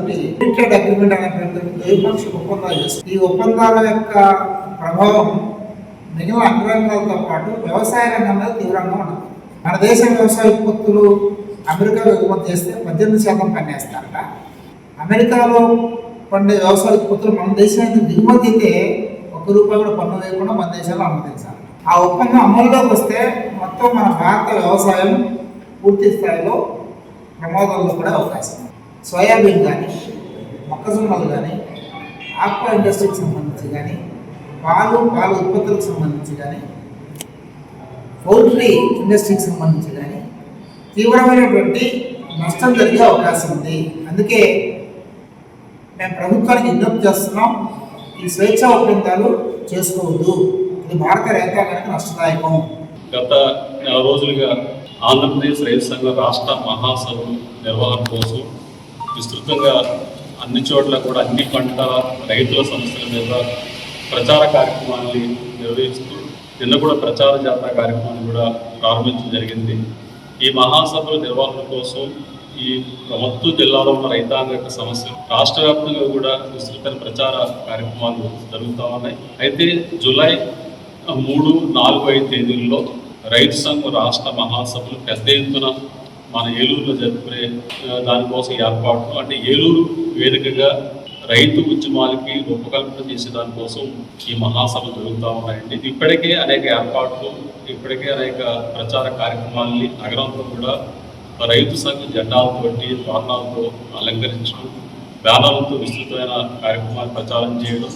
ట్రేడ్ అగ్రిమెంట్ అనేటువంటి ద్వైపాక్షిక ఒప్పందాలు చేస్తారు. ఈ ఒప్పందాల యొక్క ప్రభావం మిగిలిన అన్ని రంగాలతో పాటు వ్యవసాయ రంగం మీద తీవ్రంగా ఉంటుంది. మన దేశ వ్యవసాయ ఉత్పత్తులు అమెరికాలో ఎగుమతి చేస్తే 18% పన్నేస్తారట. అమెరికాలో పండే వ్యవసాయ ఉత్పత్తులు మన దేశానికి దిగుమతి అయితే ₹1 కూడా పన్ను వేయకుండా మన దేశాల్లో అనుమతించాలి. ఆ ఒప్పందం అమల్లోకి వస్తే మొత్తం మన భారత వ్యవసాయం పూర్తి స్థాయిలో ప్రమాదంలో కూడా అవకాశం ఉంది. సోయాబీన్ కానీ, మొక్కజొన్నలు కానీ, ఆక్వా ఇండస్ట్రీకి సంబంధించి కానీ, పాల ఉత్పత్తులకు సంబంధించి కానీ, పౌల్ట్రీ ఇండస్ట్రీకి సంబంధించి కానీ తీవ్రమైనటువంటి నష్టం జరిగే అవకాశం ఉంది. అందుకే మేము ప్రభుత్వానికి విజ్ఞప్తి చేస్తున్నాం, ఈ స్వేచ్ఛా ఒప్పందాలు చేసుకోవద్దు, ఇది భారత రైతాంగానికి నష్టదాయకం.
గత 4 రోజులుగా ఆంధ్రప్రదేశ్ రైతు సంఘం రాష్ట్ర మహాసభ నిర్వహణ కోసం విస్తృతంగా అన్ని చోట్ల కూడా అన్ని పంటల రైతుల సమస్యల మీద ప్రచార కార్యక్రమాన్ని నిర్వహిస్తూ నిన్న కూడా ప్రచార జాతర కార్యక్రమాన్ని కూడా ప్రారంభించడం జరిగింది. ఈ మహాసభల నిర్వహణ కోసం ఈ మొత్తం జిల్లాలో ఉన్న రైతాంగ యొక్క సమస్యలు రాష్ట్ర వ్యాప్తంగా కూడా విస్తృతమైన ప్రచార కార్యక్రమాలు జరుగుతూ ఉన్నాయి. అయితే జూలై 3, 4, 5 తేదీల్లో రైతు సంఘం రాష్ట్ర మహాసభలు పెద్ద ఎత్తున మన ఏలూరులో జరుపుకునే దానికోసం ఏర్పాటు, అంటే ఏలూరు వేదికగా రైతు ఉద్యమాలకి రూపకల్పన చేసే దానికోసం ఈ మహాసభలు జరుగుతూ ఉన్నాయండి. ఇప్పటికే అనేక ఏర్పాట్లు, ఇప్పటికే అనేక ప్రచార కార్యక్రమాలని నగరంలో కూడా రైతు సంఘ జెండాలతోటి వాహనాలతో అలంకరించడం, బ్యానర్లతో విస్తృతమైన కార్యక్రమాలు ప్రచారం చేయడం,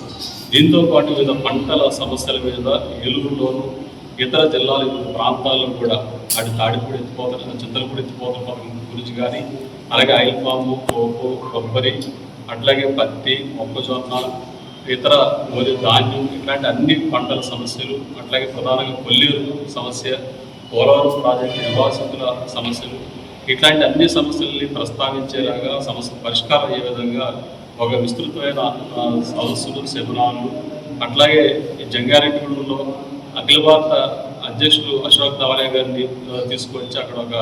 దీంతో పాటు వివిధ పంటల సమస్యల మీద ఏలూరులోను ఇతర జిల్లాల ప్రాంతాల్లో కూడా అటు తాడిపూడి ఎత్తిపోతల చింతలపూడి ఎత్తిపోతల పథకం గురించి కానీ, అలాగే ఆయిల్ పాము, కోకో, కొబ్బరి, అట్లాగే పత్తి, మొక్కజొన్న, ఇతర ధాన్యం, ఇట్లాంటి అన్ని పంటల సమస్యలు, అట్లాగే ప్రధానంగా కొల్లేరు సమస్య, పోలవరం ప్రాజెక్టు నివాసితుల సమస్యలు, ఇట్లాంటి అన్ని సమస్యల్ని ప్రస్తావించేలాగా సమస్య పరిష్కారం అయ్యే విధంగా ఒక విస్తృతమైన సదస్సులు, సెమినార్లు, అట్లాగే జంగారెడ్డిగూడెంలో అఖిల భారత అధ్యక్షులు అశోక్ ధవలే గారిని తీసుకొచ్చి అక్కడ ఒక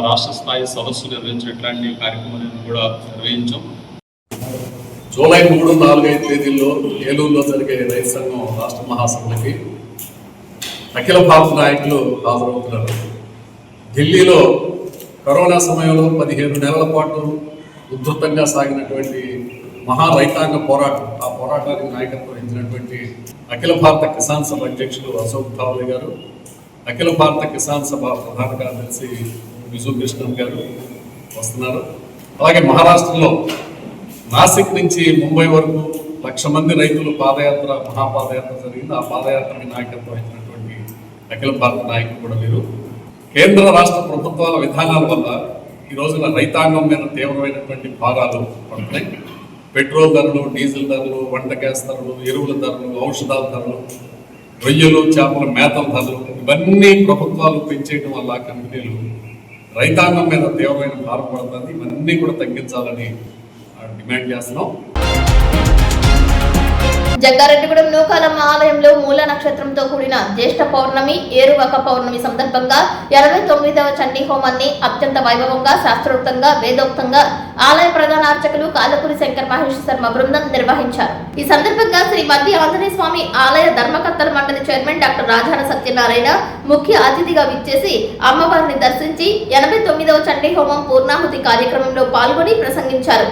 రాష్ట్ర స్థాయి సదస్సు నిర్వహించడం, ఇట్లాంటి కార్యక్రమాలను కూడా నిర్వహించాం.
జూలై 3, 4, 5 తేదీల్లో ఏలూరులో జరిగే రైతు సంఘం రాష్ట్ర మహాసభలకి అఖిల భారత నాయకులు హాజరవుతున్నారు. ఢిల్లీలో కరోనా సమయంలో 15 నెలల పాటు ఉధృతంగా సాగినటువంటి మహా రైతాంగ పోరాటం, ఆ పోరాటానికి నాయకత్వం వహించినటువంటి అఖిల భారత కిసాన్ సభ అధ్యక్షులు అశోక్ ధావలే గారు, అఖిల భారత కిసాన్ సభ ప్రధాన కార్యదర్శి విజు కృష్ణన్ గారు వస్తున్నారు. అలాగే మహారాష్ట్రలో నాసిక్ నుంచి ముంబై వరకు 1,00,000 మంది రైతులు పాదయాత్ర, మహాపాదయాత్ర జరిగింది. ఆ పాదయాత్రకి నాయకత్వం వహించినటువంటి అఖిల భారత నాయకులు కూడా వీరు. కేంద్ర రాష్ట్ర ప్రభుత్వాల విధానాల వల్ల ఈ రోజున రైతాంగం మీద తీవ్రమైనటువంటి భారాలు పడుతున్నాయి. పెట్రోల్ ధరలు, డీజిల్ ధరలు, వంట గ్యాస్ ధరలు, ఎరువుల ధరలు, ఔషధాల ధరలు, రొయ్యలు, చేపల మేతల ధరలు, ఇవన్నీ ప్రభుత్వాలు పెంచేయడం వల్ల కంపెనీలు రైతాంగం మీద తీవ్రమైన భారం పడుతుంది. ఇవన్నీ కూడా తగ్గించాలని డిమాండ్ చేస్తున్నాం.
జంగారెడ్డిగూడెం నూకాలమ్మ ఆలయంలో మూల నక్షత్రంతో కూడిన జ్యేష్ఠ పౌర్ణమి, ఏరువాక పౌర్ణమి సందర్భంగా 89వ చండీ హోమాన్ని అత్యంత వైభవంగా, శాస్త్రోక్తంగా, వేదోక్తంగా ఆలయ ప్రధాన అర్చకులు కాలకూరి శంకర్ మహేష్ శర్మ బృందం నిర్వహించారు. ఈ సందర్భంగా శ్రీ మధ్య ఆంజనేయ స్వామి ఆలయ ధర్మకర్తల మండలి చైర్మన్ డాక్టర్ రాజాన సత్యనారాయణ ముఖ్య అతిథిగా విచ్చేసి అమ్మవారిని దర్శించి 89వ చండీ హోమం పూర్ణాహుతి కార్యక్రమంలో పాల్గొని ప్రసంగించారు.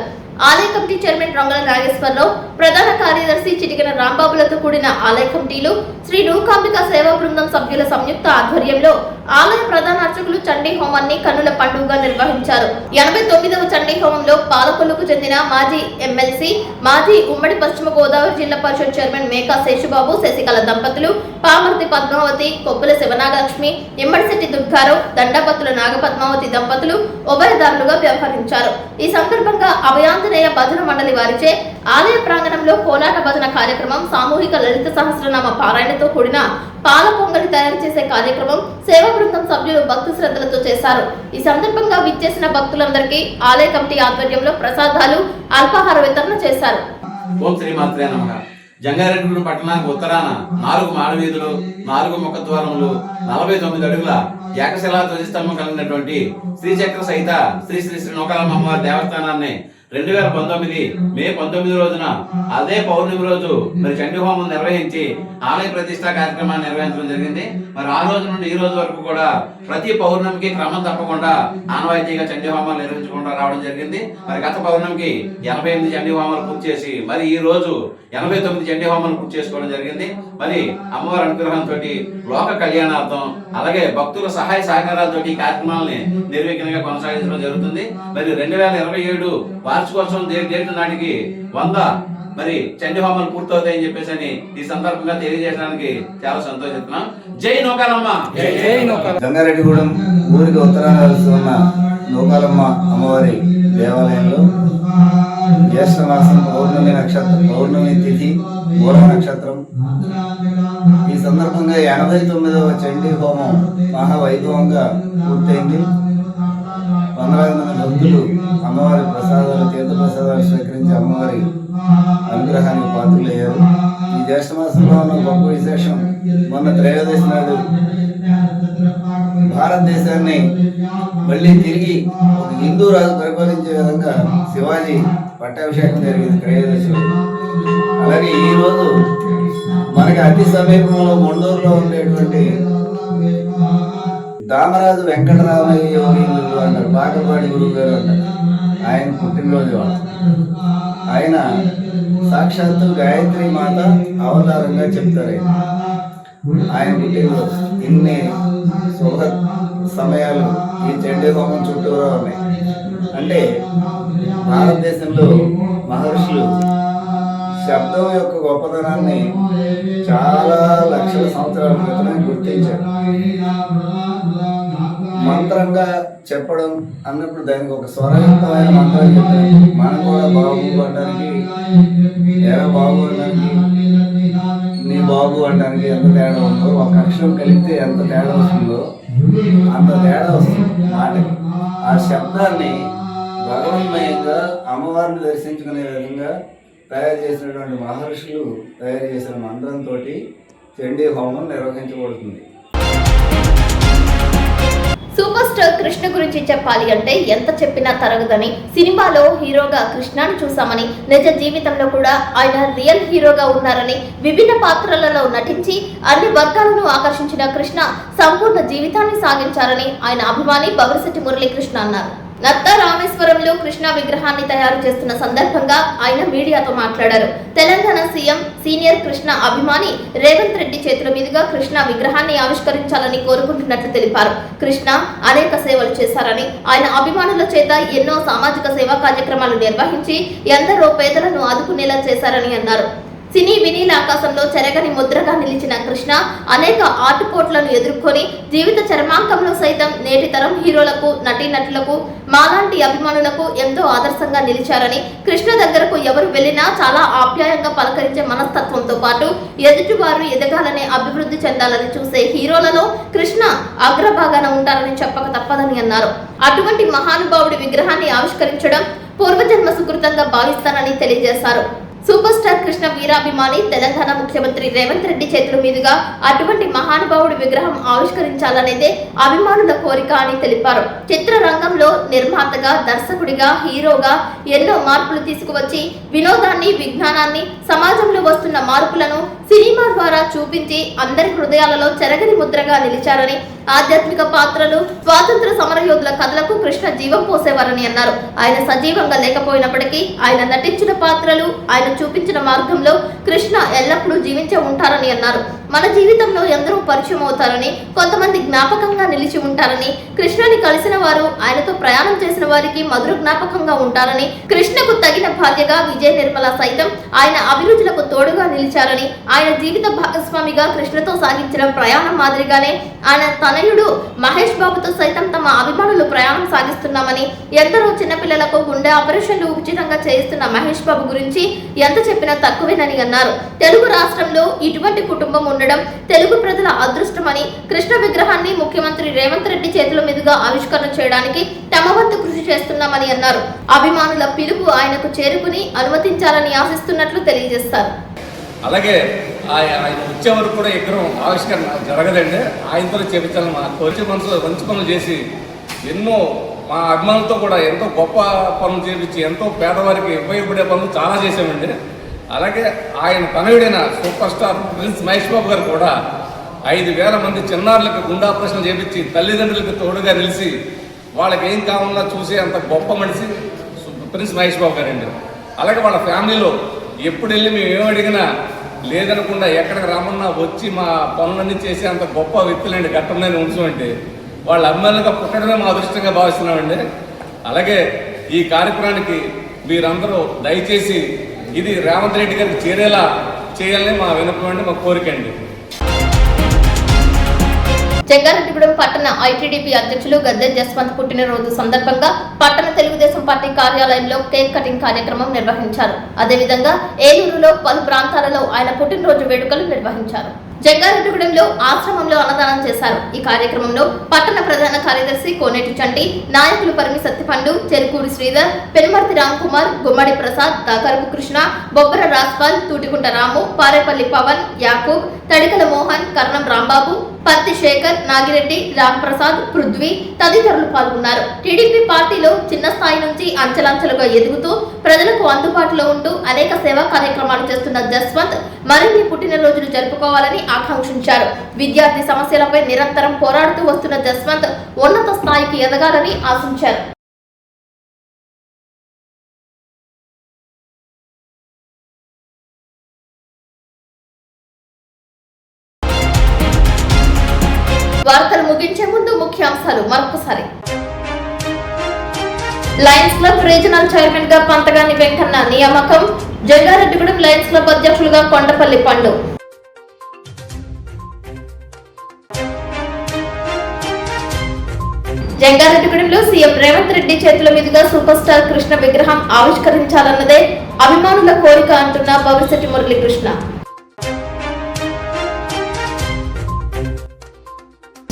ఆలయ కమిటీ చైర్మన్ రంగల నాగేశ్వరరావు, ప్రధాన కార్యదర్శి చిటికెన రాంబాబులతో కూడిన ఆలయ కమిటీలు, శ్రీ నూకాంబిక సేవా బృందం సభ్యుల సంయుక్త ఆధ్వర్యంలో ఆలయ ప్రధాన అర్చకులు చండీ హోమాన్ని కన్నుల పండుగగా నిర్వహించారు. 89వ చండీ హోమంలో పాలకొల్లుకు చెందిన మాజీ ఎమ్మెల్సీ, మాజీ ఉమ్మడి పశ్చిమ గోదావరి జిల్లా పరిషత్ చైర్మన్ మేకా శేషుబాబు, శశికళ దంపతులు, పామర్తి పద్మావతి, కొప్పుల శివనాగలక్ష్మి, ఇమ్మడిశెట్టి దుర్గారావు, దండపత్తుల నాగపద్మావతి దంపతులు ఉభయదారులుగా వ్యవహరించారు. ఈ సందర్భంగా అభయాంజనేయ భజన మండలి వారిచే ఆలయ ప్రాంగణంలో కోలాట భజన కార్యక్రమం, సామూహిక లలిత సహస్రనామ పారాయణతో కూడిన పాల పొంగలి తయారు చేసే కార్యక్రమం సేవా బృందం సభ్యులు భక్తి శ్రద్ధలతో చేశారు. ఈ సందర్భంగా విచ్చేసిన భక్తులందరికీ ఆలయ కమిటీ ఆధ్వర్యంలో ప్రసాదాలు, అల్పాహార వితరణ చేశారు.
ఓం శ్రీ మాత్రే నమః. జంగారెడ్డిగూడెం పట్టణానికి ఉత్తరాన 4 మాడవీధులు, 4 ముఖద్వారములు, 49 అడుగుల ఏకశిలా ధ్వజస్తంభం కలిగినటువంటి శ్రీచక్ర సహిత శ్రీ శ్రీ శ్రీ నూకాలమ్మ అమ్మవారి దేవస్థానాన్ని 2019 మే 19 రోజున అదే పౌర్ణమి రోజు మరి చండీ హోమం నిర్వహించి ఆలయ ప్రతిష్ఠా కార్యక్రమాన్ని నిర్వహించడం జరిగింది. మరి ఆ రోజు నుండి ఈ రోజు వరకు కూడా ప్రతి పౌర్ణమికి క్రమం తప్పకుండా ఆనవాయితీగా చండీ హోమాలు నిర్వహించుకుంటూ రావడం జరిగింది. మరి గత పౌర్ణమికి 88 చండీ హోమాలు పూర్తి చేసి మరి ఈ రోజు 89 చండీ హోమాలు పూర్తి చేసుకోవడం జరిగింది. మరి అమ్మవారి అనుగ్రహంతో లోక కళ్యాణార్థం అలాగే భక్తుల సహాయ సహకారాలతో ఈ కార్యక్రమాలని నిర్విఘ్నంగా కొనసాగించడం జరుగుతుంది. మరి 2027 వార్షికోత్సవం డేట్ నాటికి 100 మరి చండీ హోమాలు పూర్తవుతాయని చెప్పేసి ఈ సందర్భంగా తెలియజేయడానికి చాలా సంతోషిస్తున్నాం. జై నూకాలమ్మ.
జంగారెడ్డిగూడెం ఊరికి ఉత్తరాన ఉన్న నూకాలమ్మ అమ్మవారి దేవాలయంలో జ్యేష్ఠ మాసం పౌర్ణమి తిథి మూల నక్షత్రం. ఈ సందర్భంగా 89వ చండీ హోమం మహావైభవంగా పూర్తయింది. 100 మంది భక్తులు అమ్మవారి ప్రసాదాలు, తీర్థ ప్రసాదాలు స్వీకరించి అమ్మవారి అనుగ్రహానికి పాత్రులయ్యారు. ఈ జ్యేష్ఠ మాసంలో ఉన్న గొప్ప విశేషం, మొన్న త్రయోదశి నాడు భారతదేశాన్ని మళ్ళీ తిరిగి ఒక హిందూ రాజు పరిపాలించే విధంగా శివాజీ పట్టాభిషేకం జరిగింది త్రయోదశి. అలాగే ఈరోజు మనకి అతి సమీపంలో మొండూరులో ఉండేటువంటి దామరాజు వెంకటరామయ్య యోగీంద్రుడు అంటారు, బాగపాటి గురువు గారు అంటారు, ఆయన పుట్టినరోజు వాళ్ళు. ఆయన సాక్షాత్తు గాయత్రి మాత అవతారంగా చెప్తారు. ఆయన పుట్టినరోజు ఇన్ని శుభ సమయాలు ఈ చండీ హోమం చుట్టూరా ఉన్నాయి. అంటే భారతదేశంలో మహర్షులు శబ్దం యొక్క గొప్పతనాన్ని చాలా లక్షల సంవత్సరాల క్రితమే గుర్తించారు. మంత్రంగా చెప్పడం అన్నప్పుడు దానికి ఒక స్వరయుక్తమైన మంత్రం చెప్పారు. మనం కూడా బాబు అనడానికి, ఎరా బాబు అనడానికి, నీ బాబు అనడానికి ఎంత తేడా ఉందో, ఒక అక్షరం కలిపితే ఎంత తేడా వస్తుందో అంత తేడా వస్తుంది మాటకి. ఆ శబ్దాన్ని భగవన్మయంగా అమ్మవారిని దర్శించుకునే విధంగా తయారు చేసినటువంటి మహర్షులు తయారు చేసిన మంత్రంతో చండీ హోమం నిర్వహించబడుతుంది.
సూపర్ స్టార్ కృష్ణ గురించి చెప్పాలి అంటే ఎంత చెప్పినా తరగదని. సినిమాలో హీరోగా కృష్ణను చూసామని, నిజ జీవితంలో కూడా ఆయన రియల్ హీరోగా ఉన్నారని, విభిన్న పాత్రలలో నటించి అన్ని వర్గాలను ఆకర్షించిన కృష్ణ సంపూర్ణ జీవితాన్ని సాగించారని ఆయన అభిమాని బవరిశెట్టి మురళీకృష్ణ అన్నారు. నత్త రామేశ్వరంలో కృష్ణ విగ్రహాన్ని తయారు చేస్తున్న సందర్భంగా ఆయన మీడియాతో మాట్లాడారు. తెలంగాణ సీఎం సీనియర్ కృష్ణ అభిమాని రేవంత్ రెడ్డి చేతుల మీదుగా కృష్ణ విగ్రహాన్ని ఆవిష్కరించాలని కోరుకుంటున్నట్లు తెలిపారు. కృష్ణ అనేక సేవలు చేశారని, ఆయన అభిమానుల చేత ఎన్నో సామాజిక సేవా కార్యక్రమాలు నిర్వహించి ఎందరో పేదలను ఆదుకునేలా చేశారని అన్నారు. సినీ వినీల ఆకాశంలో చెరగని ముద్రగా నిలిచిన కృష్ణ అనేక ఆటుపోట్లను ఎదుర్కొని జీవిత చరమాంకంలో సైతం నేటి తరం హీరోలకు, నటీనటులకు, మాలాంటి అభిమానులకు ఎంతో ఆదర్శంగా నిలిచారని, కృష్ణ దగ్గరకు ఎవరు వెళ్ళినా చాలా ఆప్యాయంగా పలకరించే మనస్తత్వంతో పాటు ఎదుటివారు ఎదగాలనే, అభివృద్ధి చెందాలని చూసే హీరోలలో కృష్ణ అగ్రభాగాన ఉంటారని చెప్పక తప్పదని అన్నారు. అటువంటి మహానుభావుడి విగ్రహాన్ని ఆవిష్కరించడం పూర్వజన్మ సుకృతంగా భావిస్తానని తెలియజేశారు. సూపర్ స్టార్ కృష్ణ వీరాభిమాని తెలంగాణ ముఖ్యమంత్రి రేవంత్ రెడ్డి చేతుల మీదుగా అటువంటి మహానుభావుడి విగ్రహం ఆవిష్కరించాలనేదే అభిమానుల కోరిక అని తెలిపారు. చిత్రరంగంలో నిర్మాతగా, దర్శకుడిగా, హీరోగా ఎన్నో మార్పులు తీసుకువచ్చి వినోదాన్ని, విజ్ఞానాన్ని, సమాజంలో వస్తున్న మార్పులను సినిమా ద్వారా చూపించి అందరి హృదయాలలో చెరగని ముద్రగా నిలిచారని, ఆధ్యాత్మిక పాత్రలు, స్వాతంత్ర సమరయోధుల కథలకు కృష్ణ జీవం పోసేవారని అన్నారు. ఆయన సజీవంగా లేకపోయినప్పటికీ ఆయన నటించిన పాత్రలు, ఆయన చూపించిన మార్గంలో కృష్ణ ఎల్లప్పుడూ జీవించే ఉంటారని అన్నారు. మన జీవితంలో ఎందరో పరిచయం అవుతారని, కొంతమంది జ్ఞాపకంగా నిలిచి ఉంటారని, కృష్ణని కలిసిన వారు, ఆయనతో ప్రయాణం చేసిన వారికి మధుర జ్ఞాపకంగా ఉంటారని, కృష్ణకు తగిన భార్యగా విజయ నిర్మల సైతం ఆయన అభిరుచులకు తోడుగా నిలిచారని, ఆయన జీవిత భాగస్వామిగా కృష్ణతో సాగించిన ప్రయాణం మాదిరిగానే ఆయన తనయుడు మహేష్ బాబుతో సైతం తమ అభిమానులు ప్రయాణం సాగిస్తున్నామని, ఎందరో చిన్నపిల్లలకు గుండె ఆపరేషన్లు ఉచితంగా చేయిస్తున్న మహేష్ బాబు గురించి ఎంత చెప్పినా తక్కువేనని అన్నారు. తెలుగు రాష్ట్రంలో ఇటువంటి కుటుంబం ఉండడం తెలుగు ప్రజల అదృష్టమని, కృష్ణ విగ్రహాన్ని ముఖ్యమంత్రి రేవంత్ రెడ్డి చేతుల మీదుగా ఆవిష్కరణ చేయడానికి తమ వంతు కృషి చేస్తున్నామని అన్నారు. అభిమానుల పిలుపు ఆయనకు చేరుకుని అనుమతించాలని ఆశిస్తున్నట్లు తెలియజేస్తారు.
అలాగే ఆయన వచ్చే వరకు కూడా విగ్రహం ఆవిష్కరణ జరగదండి. ఆయనతో చేపించాలని మా కోరిక మనసులో మంచి పనులు చేసి ఎన్నో మా అభిమానులతో కూడా ఎంతో గొప్ప పనులు చేపించి ఎంతో పేదవారికి ఉపయోగపడే పనులు చాలా చేసామండి. అలాగే ఆయన తనయుడైన super star prince Mahesh Babu గారు కూడా 5,000 మంది చిన్నారులకు గుండె ఆపరేషన్ చేపించి తల్లిదండ్రులకు తోడుగా నిలిచి వాళ్ళకి ఏం కావాలన్నా చూసే అంత గొప్ప మనిషి ప్రిన్స్ మహేష్ బాబు గారండి. అలాగే వాళ్ళ ఫ్యామిలీలో ఎప్పుడు వెళ్ళి మేము ఏమడిగినా లేదనకుండా ఎక్కడికి రామన్నా వచ్చి మా పనులన్నీ చేసే అంత గొప్ప వ్యక్తులండి. ఘట్టంలోనే ఉంచమంటే వాళ్ళ అమ్మాయిలుగా పుట్టడమే మా అదృష్టంగా భావిస్తున్నామండి. అలాగే ఈ కార్యక్రమానికి మీరందరూ దయచేసి ఇది రేవంత్ రెడ్డి గారికి చేరేలా చేయాలని మా విన్నపం అండి, మా కోరిక అండి.
జంగారెడ్డిగూడెం పట్టణ ఐటీడీపీ అధ్యక్షులు గద్దె జస్వంత్ పుట్టినరోజు సందర్భంగా పట్టణ తెలుగుదేశం పార్టీ కార్యాలయంలో కేక్ కటింగ్ కార్యక్రమం నిర్వహించారు. అదేవిధంగా ఏలూరులో పలు ప్రాంతాలలో ఆయన పుట్టినరోజు వేడుకలు నిర్వహించారు. జంగారెడ్డిగూడెంలో ఆశ్రమంలో అన్నదానం చేశారు. ఈ కార్యక్రమంలో పట్టణ ప్రధాన కార్యదర్శి కోనేటి చంటి, నాయకులు పరిమి సత్తిపండు, చెరుకూరి శ్రీధర్, పెనుమర్తి రామ్ కుమార్, గుమ్మడి ప్రసాద్, దాకరపు కృష్ణ, బొబ్బర రాజ్పాల్, తూటికుంట రాము, పారేపల్లి పవన్, యాకూబ్, తడికల మోహన్, కర్ణం రాంబాబు, పత్తి శేఖర్, నాగిరెడ్డి, రామ్ ప్రసాద్, పృథ్వీ తదితరులు పాల్గొన్నారు. టీడీపీ పార్టీలో చిన్న స్థాయి నుంచి అంచెలంచెలుగా ఎదుగుతూ ప్రజలకు అందుబాటులో ఉంటూ అనేక సేవా కార్యక్రమాలు చేస్తున్న జస్వంత్ మరిన్ని పుట్టినరోజులు జరుపుకోవాలని ఆకాంక్షించారు. విద్యార్థి సమస్యలపై నిరంతరం పోరాడుతూ వస్తున్న జస్వంత్ ఉన్నత స్థాయికి ఎదగాలని ఆశించారు. వార్తలు ముగించే ముందు ముఖ్యాంశాలు మరొకసారి. లయన్స్ క్లబ్ రీజనల్ చైర్మన్ గా పంతగాని వెంకన్న నియామకం. జంగారెడ్డిగూడెం లయన్స్ క్లబ్ అధ్యక్షులుగా కొండపల్లి పండు. జంగారెడ్డిగూడెంలో సీఎం రేవంత్ రెడ్డి చేతుల మీదుగా సూపర్ స్టార్ కృష్ణ విగ్రహం ఆవిష్కరించాలన్నదే అభిమానుల కోరిక అంటున్న భవిష్యత్తు మురళీకృష్ణ.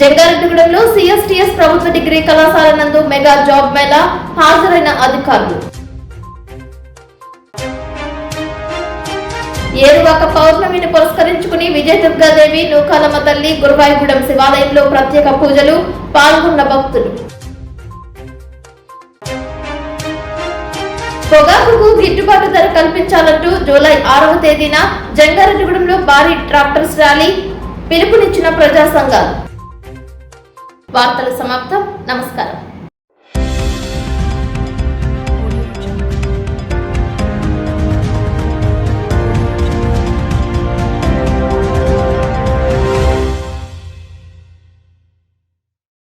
జంగారెడ్డిగూడెంలో సిఎస్టిఎస్ ప్రభుత్వ డిగ్రీ కళాశాల నందు మెగా జాబ్ మేళా. హాజరైన అధికారులు. ఏరువాక పౌర్ణమిని పురస్కరించుకుని విజయదుర్గాదేవి, నూకాలమ్మ తల్లి, గురువాయిగూడెం శివాలయంలో ప్రత్యేక పూజలు. పాల్గొన్న భక్తులు. పొగాకుకు గిట్టుబాటు ధర కల్పించాలంటూ జూలై 6వ తేదీన జంగారెడ్డిగూడెంలో భారీ ట్రాక్టర్స్ ర్యాలీ పిలుపునిచ్చిన ప్రజా సంఘాలు. వార్తలు సమాప్తం. నమస్కారం.